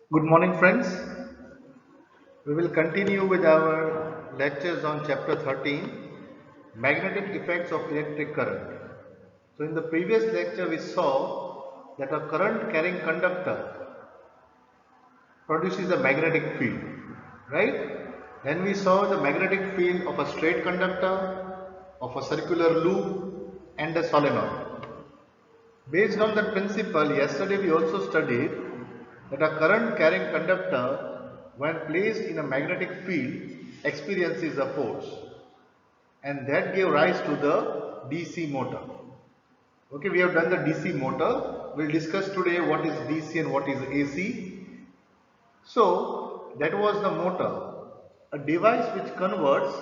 Good morning, friends. We will continue with our lectures on chapter 13, magnetic effects of electric current. So, in the previous lecture, we saw that a current carrying conductor produces a magnetic field, right? Then we saw the magnetic field of a straight conductor, of a circular loop, and a solenoid. Based on that principle, yesterday we also studied that a current carrying conductor, when placed in a magnetic field, experiences a force, and that gave rise to the DC motor. Okay, we have done the DC motor. We'll discuss today what is DC and what is AC. So, that was the motor, a device which converts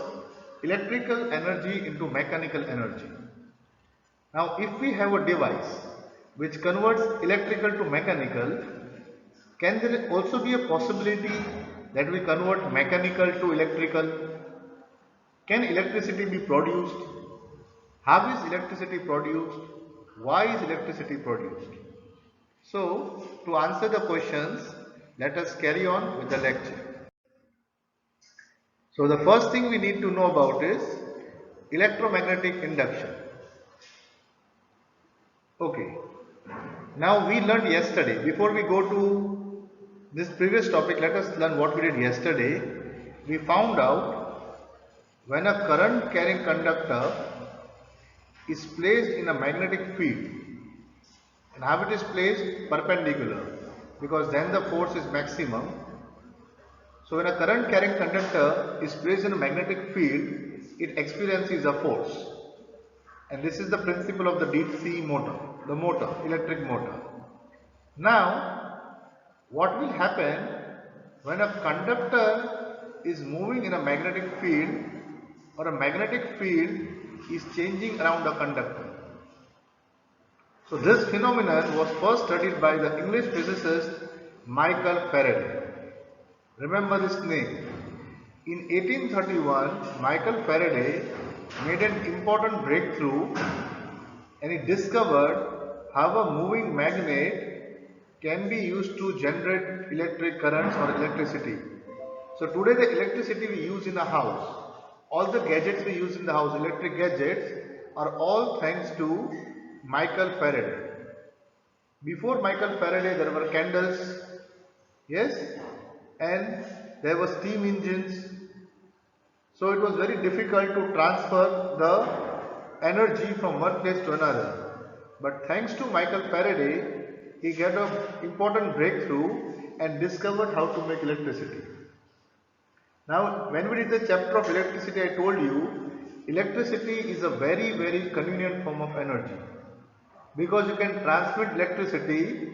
electrical energy into mechanical energy. Now, if we have a device which converts electrical to mechanical, can there also be a possibility that we convert mechanical to electrical? Can electricity be produced? How is electricity produced? Why is electricity produced? So, to answer the questions, let us carry on with the lecture. So, the first thing we need to know about is electromagnetic induction. Okay. Now we learned yesterday, before we go to this previous topic, let us learn what we did yesterday. We found out when a current carrying conductor is placed in a magnetic field, and how it is placed? Perpendicular, because then the force is maximum. So when a current carrying conductor is placed in a magnetic field, it experiences a force. And this is the principle of the DC motor, the motor, electric motor. Now, what will happen when a conductor is moving in a magnetic field or a magnetic field is changing around the conductor? So, this phenomenon was first studied by the English physicist Michael Faraday. Remember this name. In 1831, Michael Faraday made an important breakthrough and he discovered how a moving magnet can be used to generate electric currents or electricity. So today the electricity we use in the house, all the gadgets we use in the house, electric gadgets, are all thanks to Michael Faraday. Before Michael Faraday there were candles, yes, and there were steam engines. So it was very difficult to transfer the energy from one place to another. But thanks to Michael Faraday, he got an important breakthrough and discovered how to make electricity. Now, when we did the chapter of electricity, I told you, electricity is a very convenient form of energy because you can transmit electricity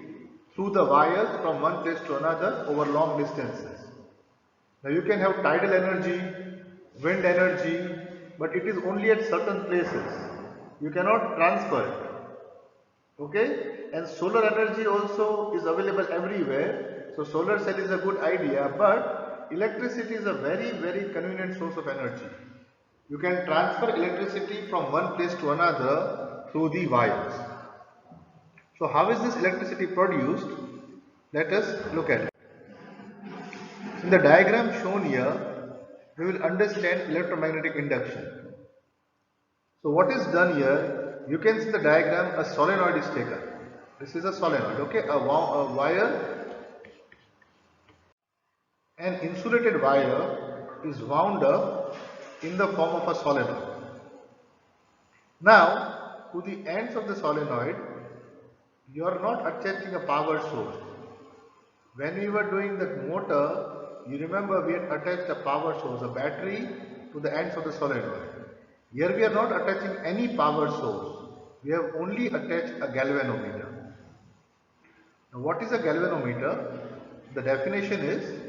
through the wires from one place to another over long distances. Now you can have tidal energy, wind energy, but it is only at certain places. You cannot transfer it. Okay? And solar energy also is available everywhere. So solar cell is a good idea, but electricity is a very convenient source of energy. You can transfer electricity from one place to another through the wires. So how is this electricity produced? Let us look at it. In the diagram shown here, we will understand electromagnetic induction. So what is done here, you can see the diagram, a solenoid is taken. This is a solenoid, okay, a wire, an insulated wire is wound up in the form of a solenoid. Now, to the ends of the solenoid, you are not attaching a power source. When we were doing the motor, you remember we had attached a power source, a battery, to the ends of the solenoid. Here we are not attaching any power source. We have only attached a galvanometer. Now what is a galvanometer? The definition is,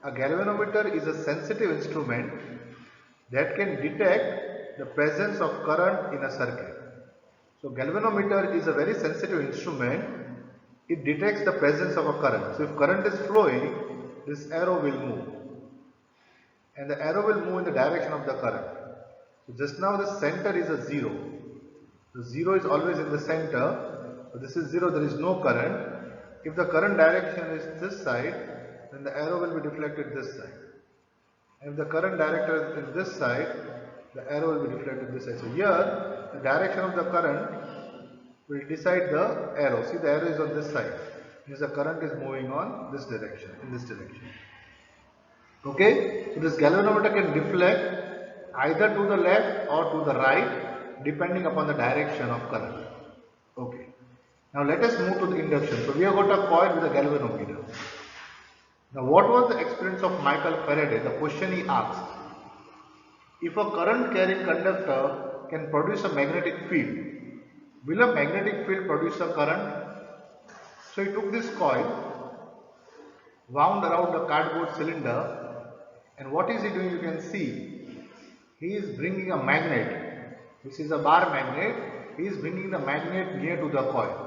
a galvanometer is a sensitive instrument that can detect the presence of current in a circuit. So galvanometer is a very sensitive instrument. It detects the presence of a current. So if current is flowing, this arrow will move. And the arrow will move in the direction of the current. So just now the center is a 0. The 0 is always in the center. So this is 0, there is no current. If the current direction is this side, then the arrow will be deflected this side. And if the current director is this side, the arrow will be deflected this side. So here, the direction of the current will decide the arrow. See, the arrow is on this side. Means the current is moving on this direction, in this direction. Okay? So this galvanometer can deflect either to the left or to the right, depending upon the direction of current. Okay. Now let us move to the induction. So we have got a coil with a galvanometer. Now what was the experience of Michael Faraday? The question he asked. If a current carrying conductor can produce a magnetic field, will a magnetic field produce a current? So he took this coil, wound around a cardboard cylinder, and what is he doing? You can see, he is bringing a magnet. This is a bar magnet. He is bringing the magnet near to the coil.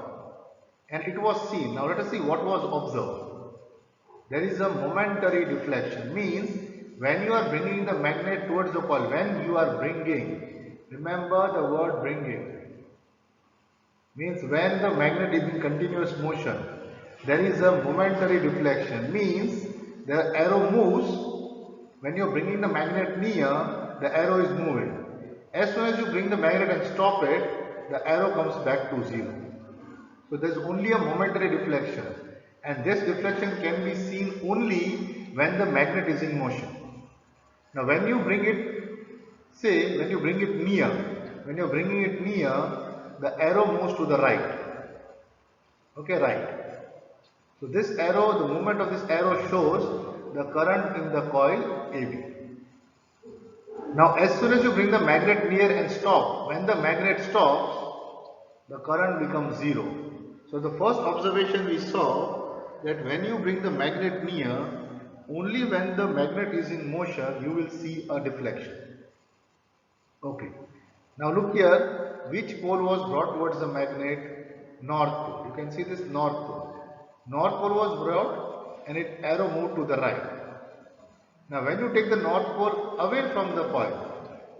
And it was seen. Now let us see what was observed. There is a momentary deflection. Means when you are bringing the magnet towards the coil, when you are bringing, remember the word bringing. Means when the magnet is in continuous motion, there is a momentary deflection. Means the arrow moves. When you are bringing the magnet near, the arrow is moving. As soon as you bring the magnet and stop it, the arrow comes back to zero. So there is only a momentary deflection. And this deflection can be seen only when the magnet is in motion. Now when you bring it, say when you bring it near, when you are bringing it near, the arrow moves to the right. Okay, right. So this arrow, the movement of this arrow shows the current in the coil AB. Now as soon as you bring the magnet near and stop, when the magnet stops, the current becomes zero. So the first observation we saw that when you bring the magnet near, only when the magnet is in motion you will see a deflection. Okay. Now look here, which pole was brought towards the magnet? North pole. You can see this north pole. North pole was brought and its arrow moved to the right. Now when you take the north pole away from the coil,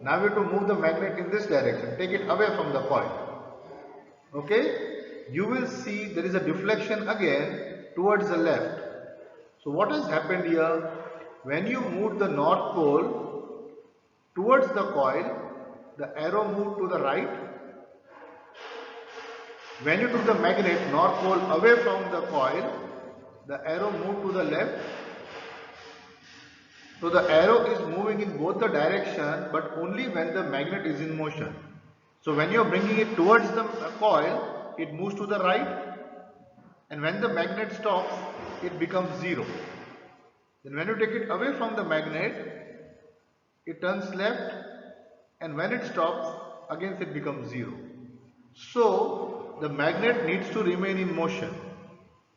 now you have to move the magnet in this direction, take it away from the coil. Okay? You will see there is a deflection again towards the left. So what has happened here? When you moved the north pole towards the coil, the arrow moved to the right. When you took the magnet north pole away from the coil, the arrow moved to the left. So the arrow is moving in both the direction, but only when the magnet is in motion. So when you are bringing it towards the coil, it moves to the right. And when the magnet stops, it becomes zero. Then when you take it away from the magnet, it turns left, and when it stops, again it becomes zero. So the magnet needs to remain in motion.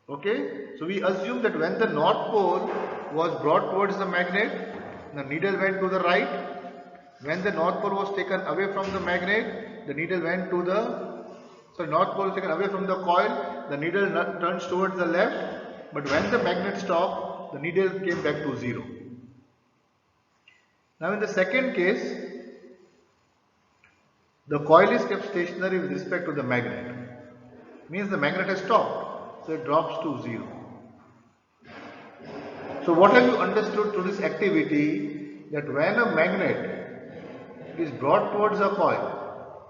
Okay? So we assume that when the north pole was brought towards the magnet, the needle went to the right. When the north pole was taken away from the magnet, the needle went to the north pole is taken away from the coil, the needle turns towards the left, but when the magnet stopped, the needle came back to zero. Now in the second case, the coil is kept stationary with respect to the magnet. Means the magnet has stopped, so it drops to zero. So what have you understood through this activity? That when a magnet is brought towards a coil,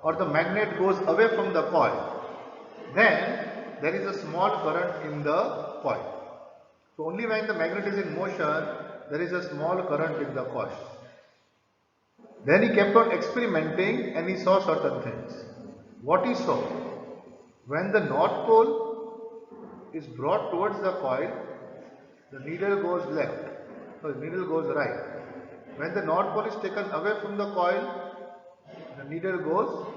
or the magnet goes away from the coil, then there is a small current in the coil. So only when the magnet is in motion, there is a small current in the coil. Then he kept on experimenting and he saw certain things. What he saw? When the north pole is brought towards the coil, the needle goes left, so the needle goes right. When the north pole is taken away from the coil, the needle goes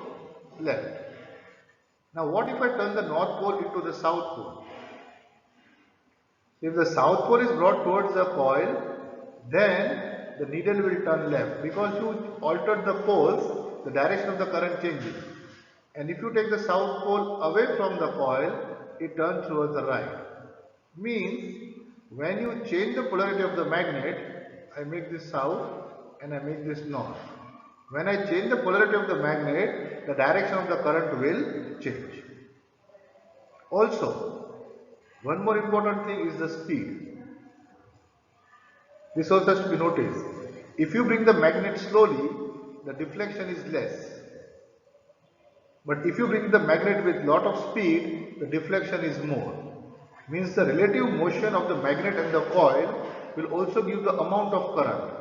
left. Now what if I turn the north pole into the south pole? If the south pole is brought towards the coil, then the needle will turn left. Because you altered the poles, the direction of the current changes. And if you take the south pole away from the coil, it turns towards the right. Means when you change the polarity of the magnet, I make this south and I make this north. When I change the polarity of the magnet, the direction of the current will change. Also, one more important thing is the speed. This also has to be noticed. If you bring the magnet slowly, the deflection is less. But if you bring the magnet with lot of speed, the deflection is more. Means the relative motion of the magnet and the coil will also give the amount of current.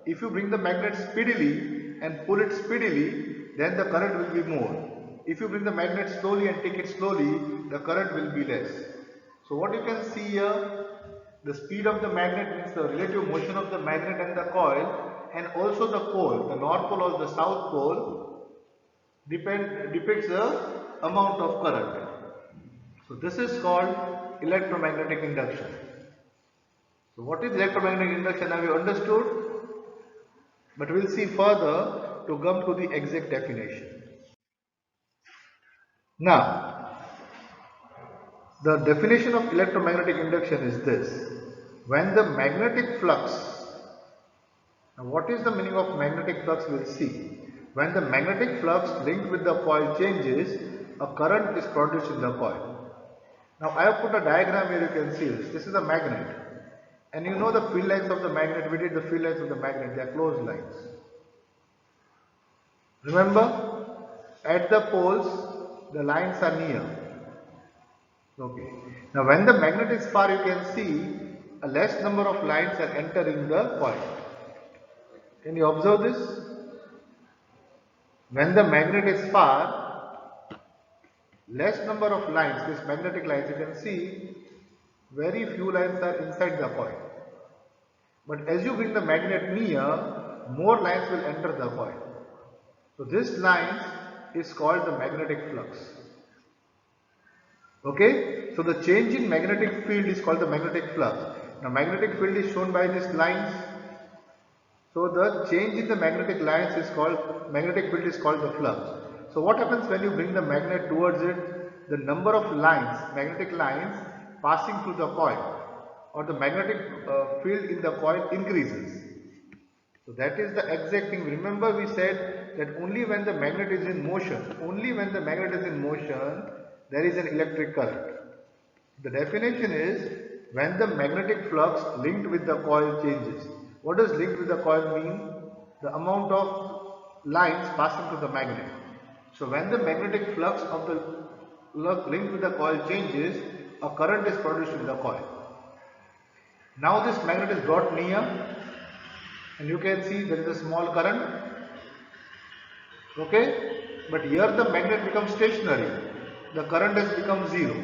If you bring the magnet speedily and pull it speedily, then the current will be more. If you bring the magnet slowly and take it slowly, the current will be less. So what you can see here, the speed of the magnet means the relative motion of the magnet and the coil, and also the pole, the north pole or the south pole, depicts the amount of current. So this is called electromagnetic induction. So what is electromagnetic induction? Have you understood? But we'll see further to come to the exact definition. Now, the definition of electromagnetic induction is this. When the magnetic flux, now what is the meaning of magnetic flux? We'll see. When the magnetic flux linked with the coil changes, a current is produced in the coil. Now I have put a diagram here, you can see this. This is a magnet. And you know the field lines of the magnet, we did the field lines of the magnet, they are closed lines. Remember, at the poles, the lines are near. Okay. Now when the magnet is far, you can see a less number of lines are entering the coil. Can you observe this? When the magnet is far, less number of lines, these magnetic lines, you can see very few lines are inside the coil. But as you bring the magnet near, more lines will enter the coil. So this line is called the magnetic flux. Okay? So the change in magnetic field is called the magnetic flux. Now magnetic field is shown by these lines. So the change in the magnetic lines is called, magnetic field is called the flux. So what happens when you bring the magnet towards it? The number of lines, magnetic lines passing through the coil or the magnetic field in the coil increases. So that is the exact thing. Remember we said that only when the magnet is in motion, there is an electric current. The definition is when the magnetic flux linked with the coil changes. What does linked with the coil mean? The amount of lines passing through the magnet. So when the magnetic flux of the linked with the coil changes, a current is produced in the coil. Now this magnet is brought near and you can see there is a small current. Okay, but here the magnet becomes stationary. The current has become zero.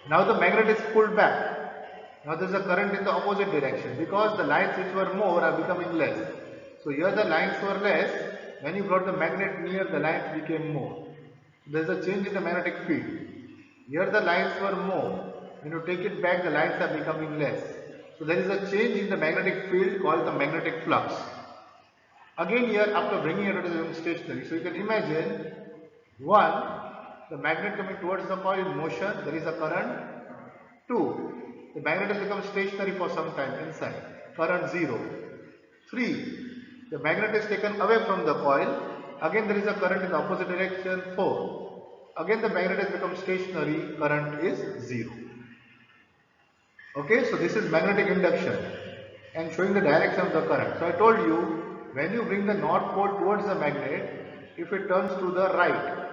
Now the magnet is pulled back. Now there is a current in the opposite direction because the lines which were more are becoming less. So here the lines were less. When you brought the magnet near, the lines became more. There is a change in the magnetic field. Here the lines were more. When you take it back, the lines are becoming less. So there is a change in the magnetic field called the magnetic flux. Again here, after bringing it, it is becoming stationary. So you can imagine, one, the magnet coming towards the coil in motion, there is a current. Two, the magnet has become stationary for some time inside, current zero. Three, the magnet is taken away from the coil, again there is a current in the opposite direction. Four, again the magnet has become stationary, current is zero. Okay, so this is magnetic induction and showing the direction of the current. So I told you, when you bring the north pole towards the magnet, if it turns to the right,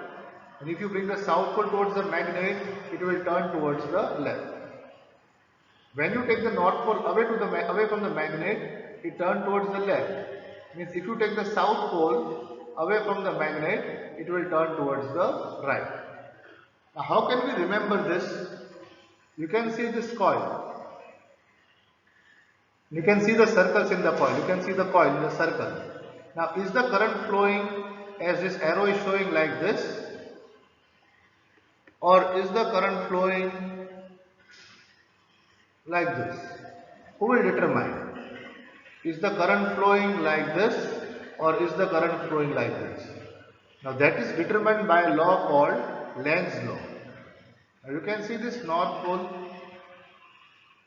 and if you bring the south pole towards the magnet, it will turn towards the left. When you take the north pole away from the magnet, it turns towards the left. Means if you take the south pole away from the magnet, it will turn towards the right. Now how can we remember this? You can see this coil. You can see the circles in the coil. You can see the coil in the circle. Now is the current flowing as this arrow is showing like this? Or is the current flowing like this? Who will determine? Is the current flowing like this or is the current flowing like this? Now that is determined by a law called Lenz's law. Now you can see this north pole.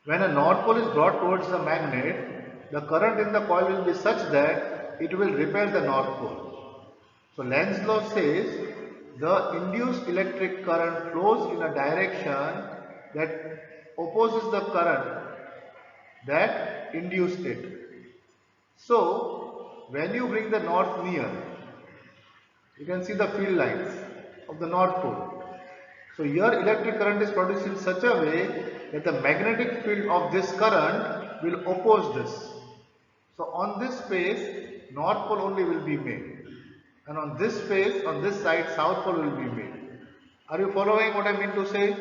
When a north pole is brought towards the magnet, the current in the coil will be such that it will repel the north pole. So Lenz's law says the induced electric current flows in a direction that opposes the current that induce it. So, when you bring the north near, you can see the field lines of the north pole. So, here electric current is produced in such a way that the magnetic field of this current will oppose this. So, on this face, north pole only will be made, and on this face, on this side, south pole will be made. Are you following what I mean to say?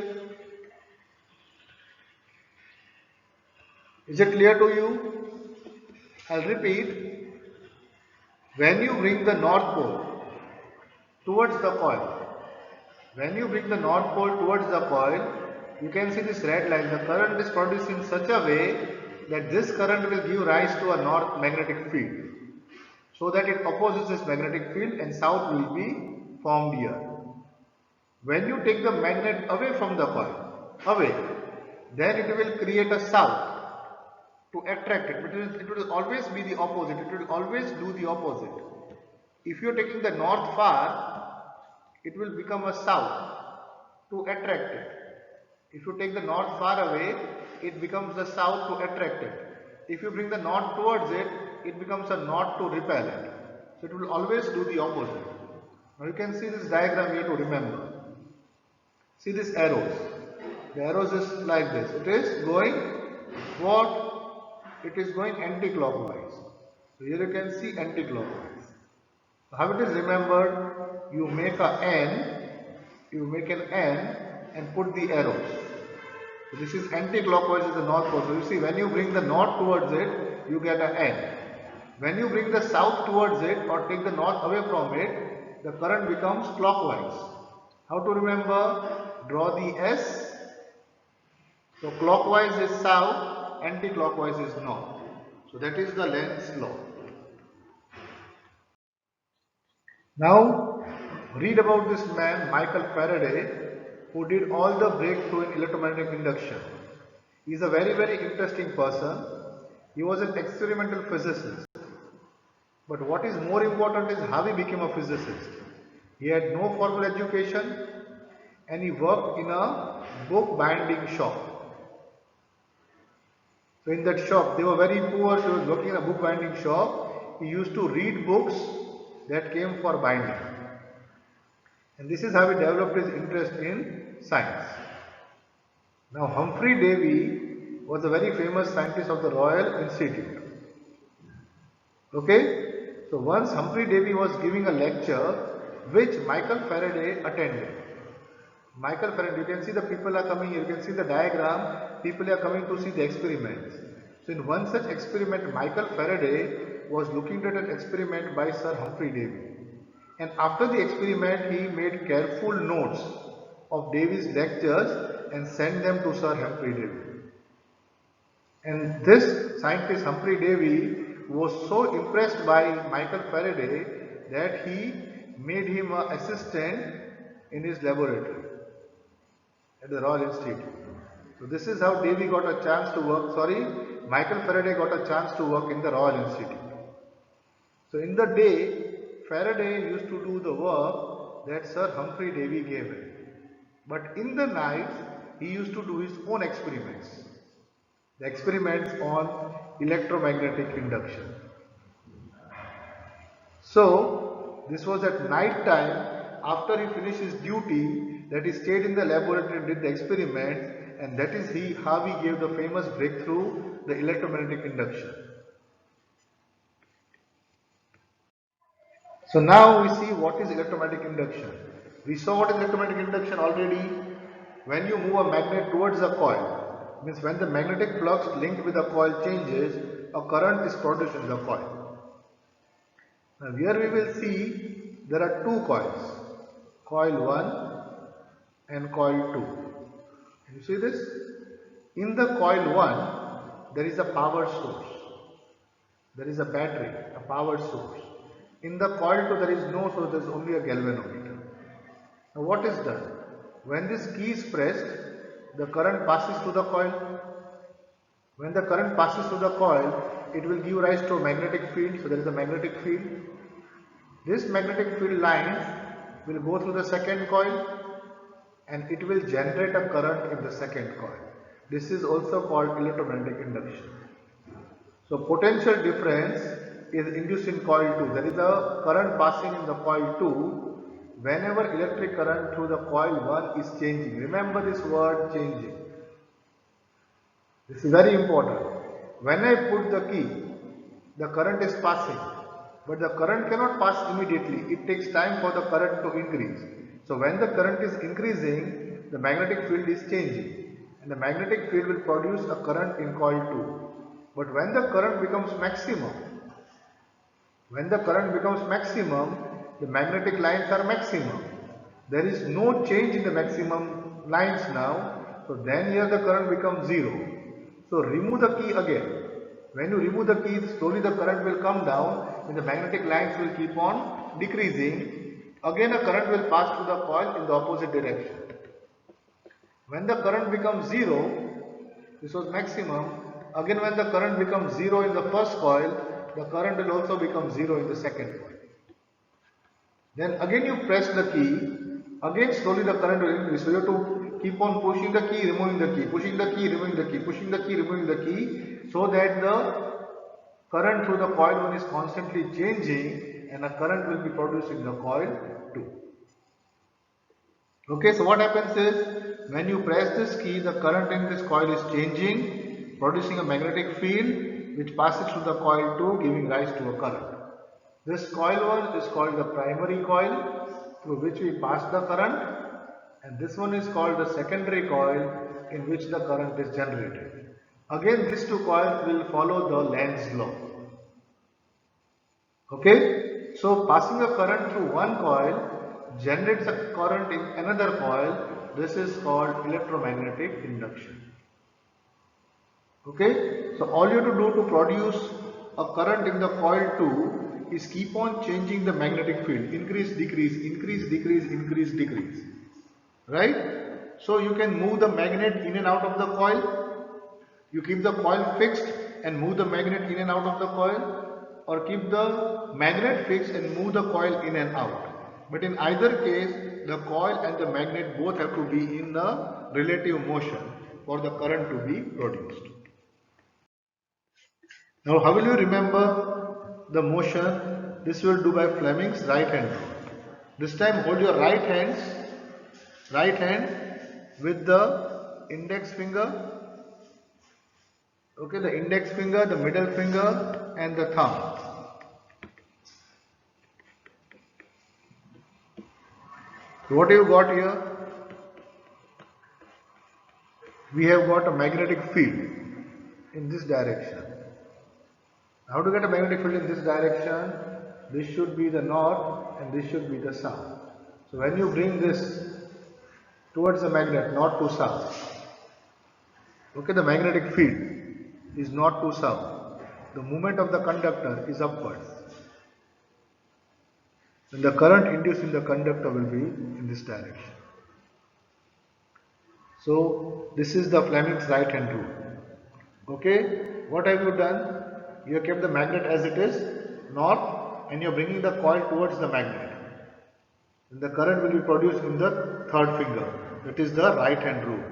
Is it clear to you? I'll repeat. When you bring the north pole towards the coil, when you bring the north pole towards the coil, you can see this red line. The current is produced in such a way that this current will give rise to a north magnetic field, so that it opposes this magnetic field and south will be formed here. When you take the magnet away from the coil, away, then it will create a south to attract it. It will always be the opposite. It will always do the opposite. If you are taking the north far, it will become a south to attract it. If you take the north far away, it becomes the south to attract it. If you bring the north towards it, it becomes a north to repel it. So it will always do the opposite. Now you can see this diagram here to remember. See these arrows. The arrows is like this. It is going what? It is going anti-clockwise. So here you can see anti-clockwise. So how it is remembered? You make an N and put the arrows. So this is anti-clockwise, is the north pole. So you see, when you bring the north towards it, you get an N. When you bring the south towards it or take the north away from it, the current becomes clockwise. How to remember? Draw the S. So clockwise is south, anti-clockwise is north. So that is the Lenz's law. Now read about this man Michael Faraday, who did all the breakthrough in electromagnetic induction. He is a very, very interesting person. He was an experimental physicist. But what is more important is how he became a physicist. He had no formal education and he worked in a book binding shop. So in that shop, they were very poor, so he was working in a book binding shop. He used to read books that came for binding. And this is how he developed his interest in science. Now Humphrey Davy was a very famous scientist of the Royal Institute. Okay? So once Humphrey Davy was giving a lecture which Michael Faraday attended. Michael Faraday, you can see the people are coming here, you can see the diagram, people are coming to see the experiments. So in one such experiment, Michael Faraday was looking at an experiment by Sir Humphrey Davy. And after the experiment, he made careful notes of Davy's lectures and sent them to Sir Humphrey Davy. And this scientist Humphrey Davy was so impressed by Michael Faraday that he made him an assistant in his laboratory at the Royal Institute. So this is how Davy got a chance to work, Michael Faraday got a chance to work in the Royal Institute. So in the day, Faraday used to do the work that Sir Humphrey Davy gave him. But in the night, he used to do his own experiments. The experiments on electromagnetic induction. So this was at night time, after he finished his duty, that he stayed in the laboratory and did the experiments, and that is how he gave the famous breakthrough, the electromagnetic induction. So now we see what is electromagnetic induction. We saw what is electromagnetic induction already. When you move a magnet towards a coil, means when the magnetic flux linked with the coil changes, a current is produced in the coil. Now here we will see there are two coils, coil 1 and coil 2. You see this? In the coil 1, there is a power source. There is a battery, a power source. In the coil 2, there is no source, there is only a galvanometer. Now what is done? When this key is pressed, the current passes through the coil. When the current passes through the coil, it will give rise to a magnetic field. So there is a magnetic field. This magnetic field lines will go through the second coil and it will generate a current in the second coil. This is also called electromagnetic induction. So potential difference is induced in coil 2. There is a current passing in the coil 2 whenever electric current through the coil 1 is changing. Remember this word changing. This is very important. When I put the key, the current is passing, but the current cannot pass immediately. It takes time for the current to increase. So when the current is increasing, the magnetic field is changing, and the magnetic field will produce a current in coil 2. But when the current becomes maximum, the magnetic lines are maximum. There is no change in the maximum lines now. So then here the current becomes 0. So remove the key again. When you remove the key, slowly the current will come down and the magnetic lines will keep on decreasing. Again a current will pass through the coil in the opposite direction. When the current becomes 0, this was maximum. Again when the current becomes 0 in the first coil, the current will also become 0 in the second coil. Then again you press the key, again slowly the current will increase. So you have to keep on pushing the key, removing the key, pushing the key, removing the key, pushing the key, removing the key, so that the current through the coil 1 is constantly changing and a current will be produced in the coil 2. Okay, so what happens is, when you press this key, the current in this coil is changing, producing a magnetic field which passes through the coil 2, giving rise to a current. This coil 1 is called the primary coil through which we pass the current, and this one is called the secondary coil in which the current is generated. Again, these two coils will follow the Lenz's law. Okay, so passing a current through one coil generates a current in another coil. This is called electromagnetic induction. Okay, so all you have to do to produce a current in the coil 2 is keep on changing the magnetic field, increase, decrease, increase, decrease, increase, decrease, right? So you can move the magnet in and out of the coil, you keep the coil fixed and move the magnet in and out of the coil, or keep the magnet fixed and move the coil in and out. But in either case, the coil and the magnet both have to be in the relative motion for the current to be produced. Now how will you remember the motion? This will do by Fleming's right hand rule. This time hold your right hand with the index finger, okay, the index finger, the middle finger and the thumb. So what have you got here? We have got a magnetic field in this direction. How to get a magnetic field in this direction? This should be the north and this should be the south. So when you bring this towards the magnet, north to south, okay, the magnetic field is north to south. The movement of the conductor is upwards. And the current induced in the conductor will be in this direction. So this is the Fleming's right hand rule. Okay, what have you done? You have kept the magnet as it is, north, and you are bringing the coil towards the magnet. And the current will be produced in the third finger, that is the right hand rule.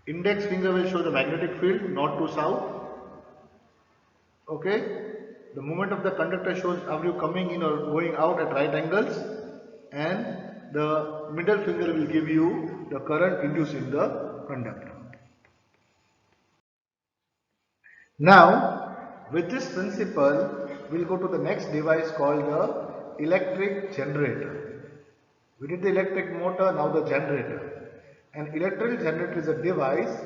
Index finger will show the magnetic field north to south. Okay, the movement of the conductor shows are you coming in or going out at right angles, and the middle finger will give you the current induced in the conductor. Now, with this principle, we will go to the next device called the electric generator. We did the electric motor, now the generator. An electrical generator is a device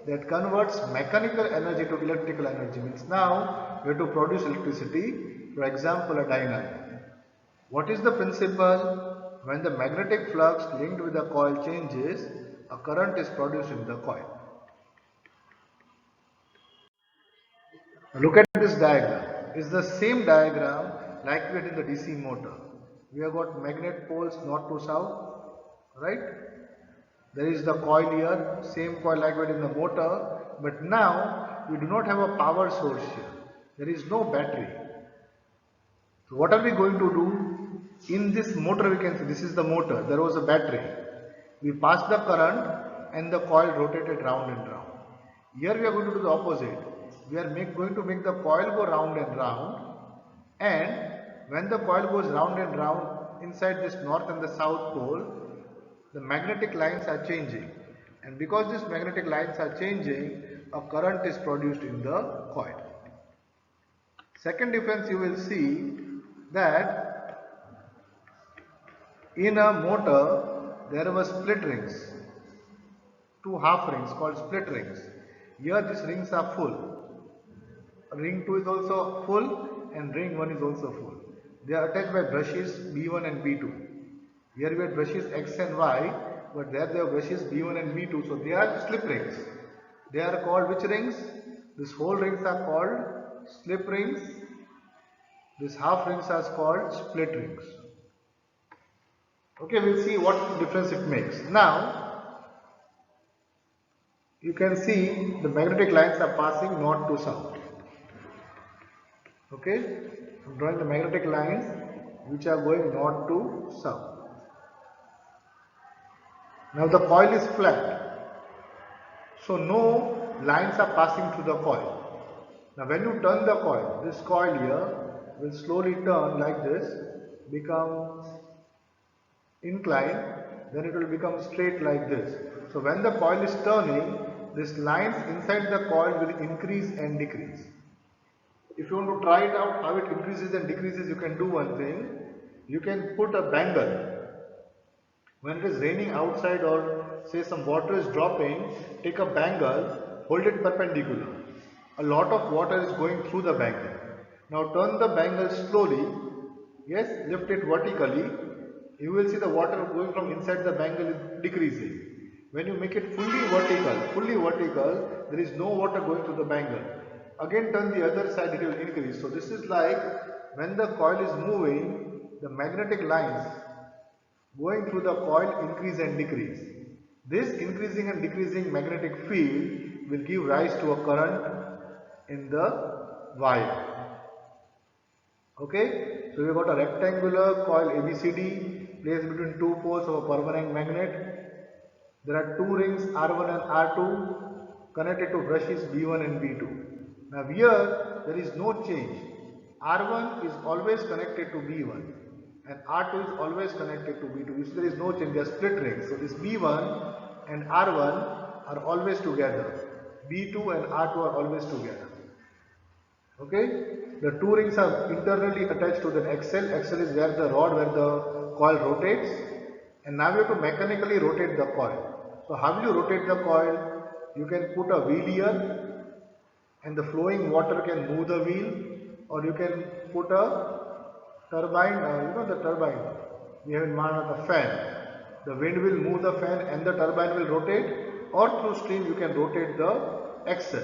that converts mechanical energy to electrical energy. Means now we have to produce electricity, for example a dynamo. What is the principle? When the magnetic flux linked with the coil changes, a current is produced in the coil. Look at this diagram. It's the same diagram like we had in the DC motor. We have got magnet poles north to south, right? There is the coil here, same coil like we had in the motor, but now we do not have a power source here. There is no battery. So what are we going to do? In this motor we can see, this is the motor, there was a battery. We passed the current and the coil rotated round and round. Here we are going to do the opposite. We are going to make the coil go round and round, and when the coil goes round and round inside this north and the south pole, the magnetic lines are changing, and because these magnetic lines are changing, a current is produced in the coil. Second difference, you will see that in a motor there were split rings, two half rings called split rings. Here these rings are full. Ring 2 is also full and ring 1 is also full. They are attached by brushes B1 and B2. Here we have brushes X and Y, but there they have brushes B1 and B2, so they are slip rings. They are called which rings? These whole rings are called slip rings. These half rings are called split rings. Okay, we'll see what difference it makes. Now, you can see the magnetic lines are passing north to south. Okay, I'm drawing the magnetic lines which are going north to south. Now the coil is flat, so no lines are passing through the coil. Now when you turn the coil, this coil here will slowly turn like this, become inclined, then it will become straight like this. So when the coil is turning, these lines inside the coil will increase and decrease. If you want to try it out how it increases and decreases, you can do one thing. You can put a bangle. When it is raining outside or say some water is dropping, take a bangle, hold it perpendicular. A lot of water is going through the bangle. Now turn the bangle slowly. Yes, lift it vertically. You will see the water going from inside the bangle is decreasing. When you make it fully vertical, there is no water going through the bangle. Again turn the other side, it will increase. So this is like when the coil is moving, the magnetic lines going through the coil increase and decrease. This increasing and decreasing magnetic field will give rise to a current in the wire. Okay, so we got a rectangular coil ABCD placed between two poles of a permanent magnet. There are two rings R1 and R2 connected to brushes B1 and B2. Now here there is no change. R1 is always connected to B1 and R2 is always connected to B2. You see there is no change, they are split rings. So this B1 and R1 are always together. B2 and R2 are always together. Okay, the two rings are internally attached to the axle. Axle is where the rod where the coil rotates, and now you have to mechanically rotate the coil. So how will you rotate the coil? You can put a wheel here and the flowing water can move the wheel, or you can put a turbine, the turbine we have in mind, the fan. The wind will move the fan and the turbine will rotate, or through steam you can rotate the axle.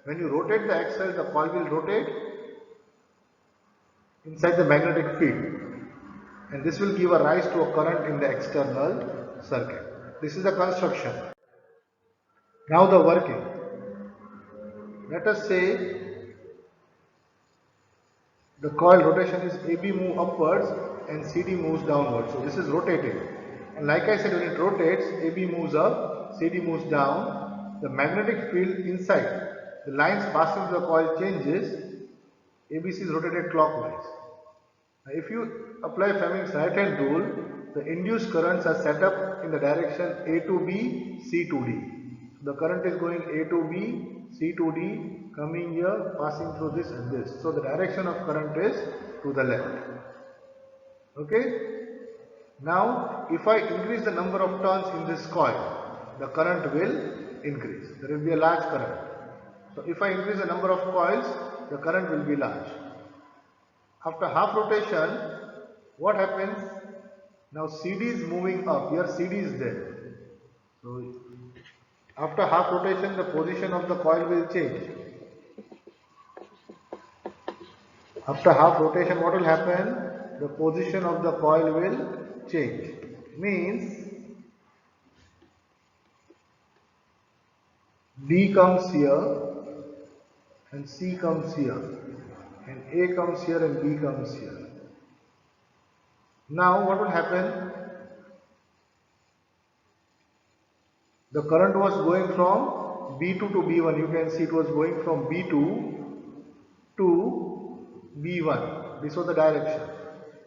When you rotate the axle, the coil will rotate inside the magnetic field, and this will give a rise to a current in the external circuit. This is the construction. Now the working. Let us say the coil rotation is AB move upwards and CD moves downwards. So this is rotating. And like I said, when it rotates, AB moves up, CD moves down. The magnetic field inside, the lines passing through the coil changes. ABC is rotated clockwise. Now if you apply Fleming's right hand rule, the induced currents are set up in the direction A to B, C to D. The current is going A to B, C to D, coming here, passing through this and this. So the direction of current is to the left. Okay. Now if I increase the number of turns in this coil, the current will increase. There will be a large current. So if I increase the number of coils, the current will be large. After half rotation, what happens? Now CD is moving up. Here CD is there. So after half rotation, the position of the coil will change. After half rotation, what will happen? The position of the coil will change. Means D comes here and C comes here and A comes here and B comes here. Now what will happen? The current was going from B2 to B1, you can see it was going from B2 to B1. This was the direction.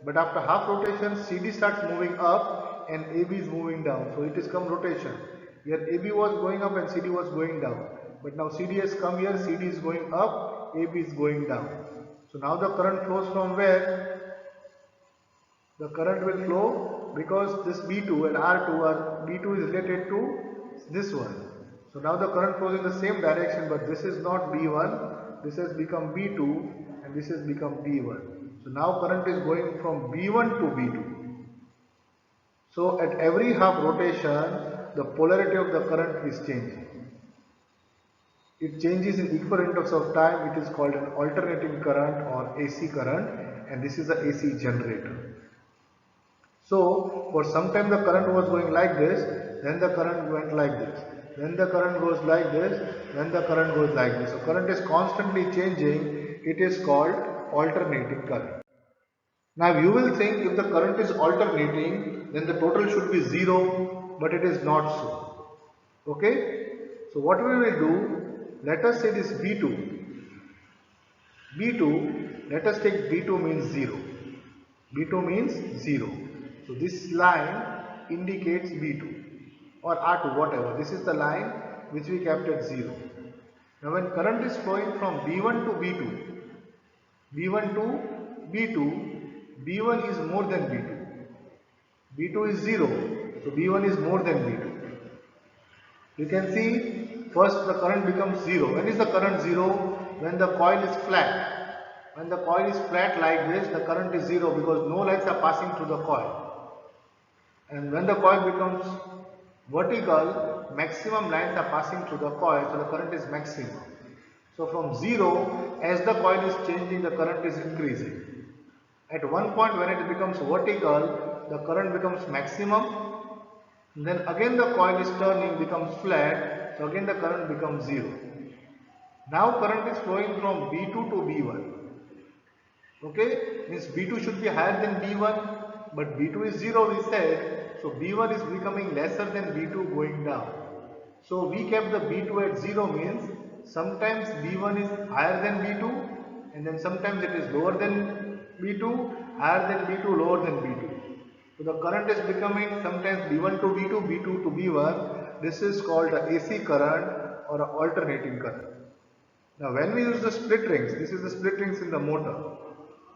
But after half rotation, CD starts moving up and AB is moving down. So it is come rotation. Here AB was going up and CD was going down. But now CD has come here, CD is going up, AB is going down. So now the current flows from where? The current will flow because this B2 and R2 are, B2 is related to this one. So now the current flows in the same direction, but this is not B1, this has become B2 and this has become B1. So now current is going from B1 to B2. So at every half rotation, the polarity of the current is changing. It changes in equal intervals of time. It is called an alternating current or AC current, and this is the AC generator. So for some time the current was going like this, then the current went like this, then the current goes like this, then the current goes like this. So current is constantly changing. It is called alternating current. Now you will think if the current is alternating, then the total should be 0, but it is not so. Okay? So what we will do, let us say this B2. B2, let us take B2 means 0. B2 means 0. So this line indicates B2 or R2, whatever. This is the line which we kept at 0. Now when current is flowing from B1 to B2, B1 to B2, B1 is more than B2. B2 is 0, so B1 is more than B2. You can see first the current becomes 0. When is the current 0? When the coil is flat. When the coil is flat like this, the current is 0 because no lines are passing through the coil. And when the coil becomes vertical, maximum lines are passing through the coil, so the current is maximum. So from 0, as the coil is changing, the current is increasing. At one point when it becomes vertical, the current becomes maximum. Then again the coil is turning, becomes flat, so again the current becomes 0. Now current is flowing from B2 to B1. Okay, means B2 should be higher than B1, but B2 is 0 we said, so B1 is becoming lesser than B2 going down. So we kept the B2 at 0 means sometimes B1 is higher than B2 and then sometimes it is lower than B2, higher than B2, lower than B2. So the current is becoming sometimes B1 to B2, B2 to B1. This is called the AC current or an alternating current. Now when we use the split rings, this is the split rings in the motor.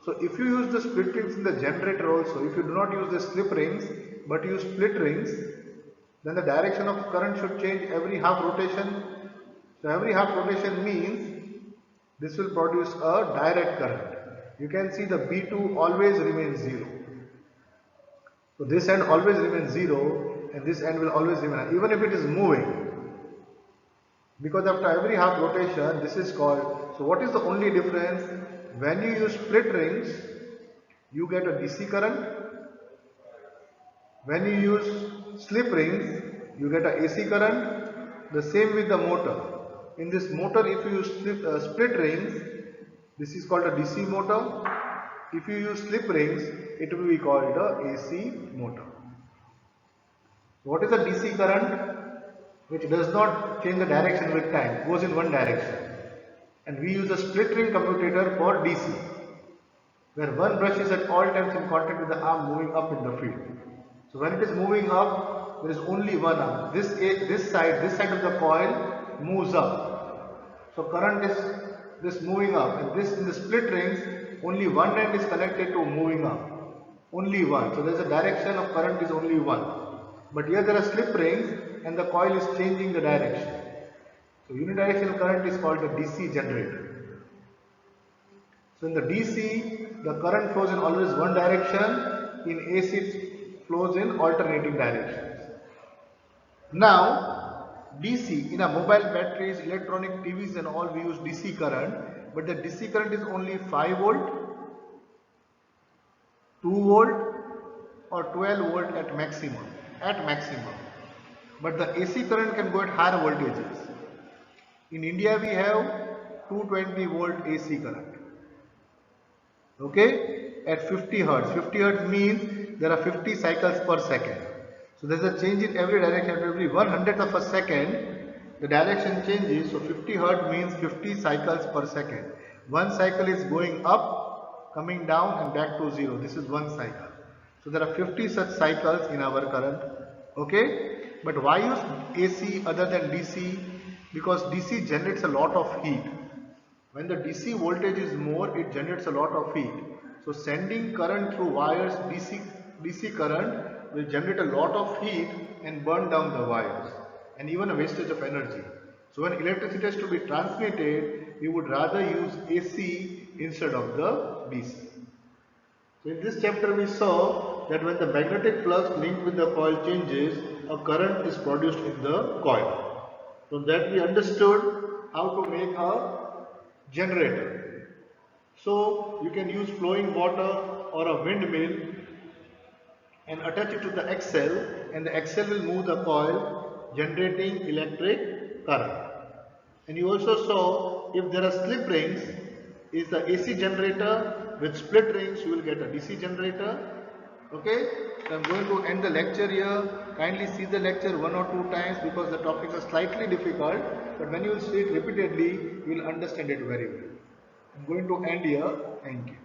So if you use the split rings in the generator also, if you do not use the slip rings but use split rings, then the direction of current should change every half rotation. So every half rotation means this will produce a direct current. You can see the B2 always remains 0. So this end always remains 0 and this end will always remain, even if it is moving. Because after every half rotation, this is called, so what is the only difference? When you use split rings, you get a DC current. When you use slip rings, you get a AC current. The same with the motor. In this motor, if you use split rings, this is called a DC motor. If you use slip rings, it will be called a AC motor. What is a DC current? Which does not change the direction with time, goes in one direction. And we use a split ring commutator for DC, where one brush is at all times in contact with the arm moving up in the field. So when it is moving up, there is only one arm. This side of the coil moves up. So current is this moving up, and this in the split rings, only one end is connected to moving up. Only one. So there is a direction of current is only one. But here there are slip rings and the coil is changing the direction. So unidirectional current is called a DC generator. So in the DC, the current flows in always one direction. In AC, it flows in alternating directions. Now, DC, in a mobile batteries, electronic TVs and all, we use DC current. But the DC current is only 5 volt, 2 volt or 12 volt at maximum. But the AC current can go at higher voltages. In India we have 220 volt AC current. Okay, at 50 Hertz. 50 Hertz means there are 50 cycles per second. So there is a change in every direction. Every 1/100th of a second, the direction changes. So 50 hertz means 50 cycles per second. One cycle is going up, coming down and back to 0. This is one cycle. So there are 50 such cycles in our current. Okay. But why use AC other than DC? Because DC generates a lot of heat. When the DC voltage is more, it generates a lot of heat. So sending current through wires, DC current will generate a lot of heat and burn down the wires, and even a wastage of energy. So when electricity has to be transmitted, we would rather use AC instead of the DC. So in this chapter we saw that when the magnetic flux linked with the coil changes, a current is produced in the coil. From that we understood how to make a generator. So you can use flowing water or a windmill and attach it to the axle, and the axle will move the coil, generating electric current. And you also saw if there are slip rings, is the AC generator. With split rings you will get a DC generator. Okay, so I am going to end the lecture here. Kindly see the lecture 1 or 2 times because the topics are slightly difficult, but when you will see it repeatedly, you will understand it very well. I am going to end here. Thank you.